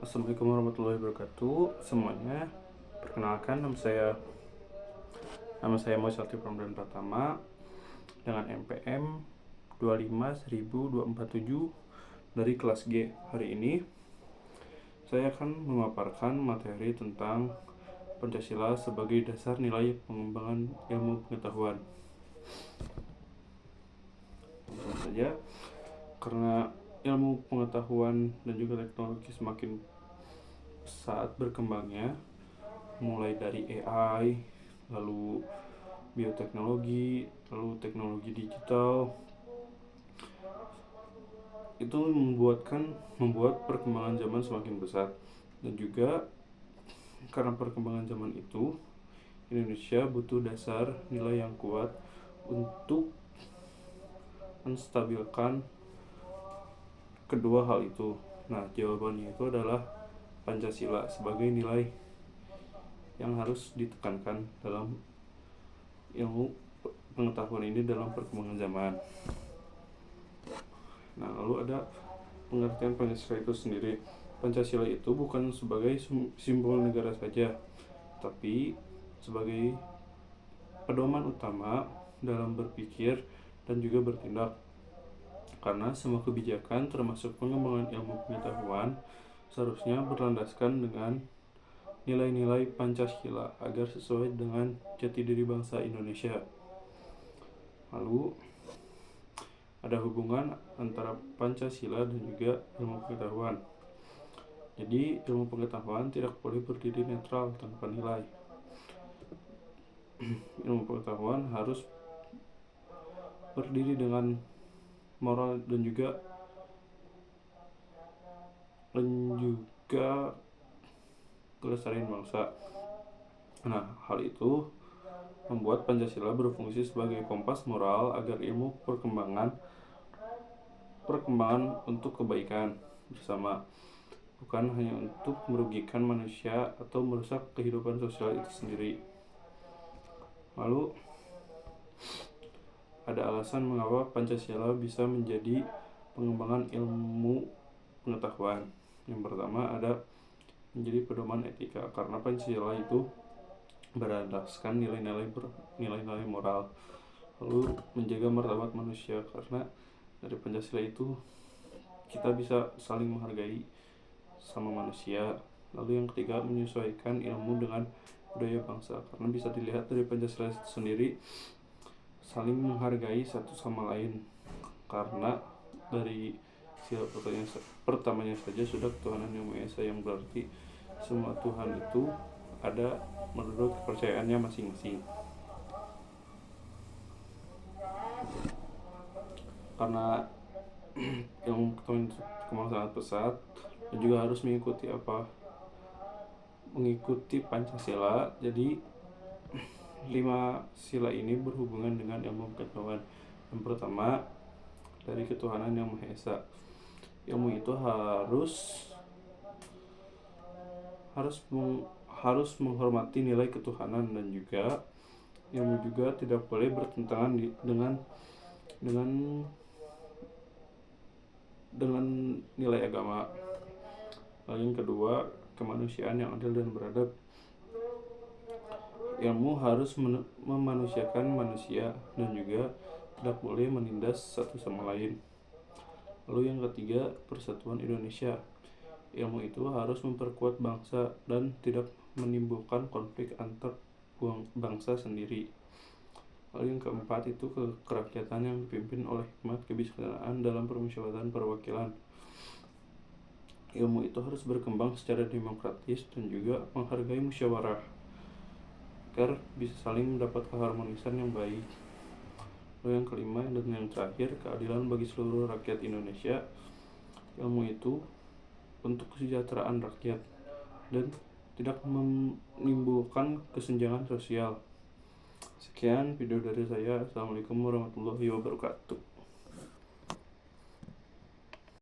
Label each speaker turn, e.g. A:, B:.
A: Assalamualaikum warahmatullahi wabarakatuh semuanya. Perkenalkan, nama saya Muhammad Ramdan Pratama dengan NPM 2510247 dari kelas G. Hari ini saya akan memaparkan materi tentang Pancasila sebagai dasar nilai pengembangan ilmu pengetahuan. Tentu saja, karena ilmu pengetahuan dan juga teknologi semakin saat berkembangnya, mulai dari AI, lalu bioteknologi, lalu teknologi digital, itu membuat perkembangan zaman semakin besar. Dan juga karena perkembangan zaman itu, Indonesia butuh dasar nilai yang kuat untuk menstabilkan kedua hal itu. Nah, jawabannya itu adalah Pancasila sebagai nilai yang harus ditekankan dalam ilmu pengetahuan ini dalam perkembangan zaman. Nah, lalu ada pengertian Pancasila itu sendiri. Pancasila itu bukan sebagai simbol negara saja, tapi sebagai pedoman utama dalam berpikir dan juga bertindak. Karena semua kebijakan termasuk pengembangan ilmu pengetahuan seharusnya berlandaskan dengan nilai-nilai Pancasila agar sesuai dengan jati diri bangsa Indonesia. Lalu ada hubungan antara Pancasila dan juga ilmu pengetahuan. Jadi ilmu pengetahuan tidak boleh berdiri netral tanpa nilai. Ilmu pengetahuan harus berdiri dengan moral dan juga kelestarian bangsa. Nah, hal itu membuat Pancasila berfungsi sebagai kompas moral agar ilmu perkembangan untuk kebaikan bersama, bukan hanya untuk merugikan manusia atau merusak kehidupan sosial itu sendiri. Lalu ada alasan mengapa Pancasila bisa menjadi pengembangan ilmu pengetahuan. Yang pertama ada menjadi pedoman etika, karena Pancasila itu berlandaskan nilai-nilai moral. Lalu menjaga martabat manusia, karena dari Pancasila itu kita bisa saling menghargai sama manusia. Lalu yang ketiga, menyesuaikan ilmu dengan budaya bangsa, karena bisa dilihat dari Pancasila itu sendiri saling menghargai satu sama lain, karena dari sila pertamanya saja sudah ketuhanan yang Maha Esa, yang berarti semua Tuhan itu ada menurut kepercayaannya masing-masing. Karena ilmu pengetahuan berkembang sangat pesat dan juga harus mengikuti Pancasila. Jadi 5 sila ini berhubungan dengan ilmu pengetahuan. Yang pertama, dari ketuhanan yang Maha Esa. Ilmu itu harus menghormati nilai ketuhanan, dan juga ilmu juga tidak boleh bertentangan dengan nilai agama. Lalu yang kedua, kemanusiaan yang adil dan beradab. Ilmu harus memanusiakan manusia dan juga tidak boleh menindas satu sama lain. Lalu yang ketiga, persatuan Indonesia. Ilmu itu harus memperkuat bangsa dan tidak menimbulkan konflik antar bangsa sendiri. Lalu yang keempat itu kerakyatan yang dipimpin oleh hikmat kebijaksanaan dalam permusyawaratan perwakilan. Ilmu itu harus berkembang secara demokratis dan juga menghargai musyawarah agar bisa saling mendapat keharmonisan yang baik. Lalu yang kelima dan yang terakhir, keadilan bagi seluruh rakyat Indonesia. Ilmu itu untuk kesejahteraan rakyat dan tidak menimbulkan kesenjangan sosial. Sekian video dari saya. Assalamualaikum warahmatullahi wabarakatuh.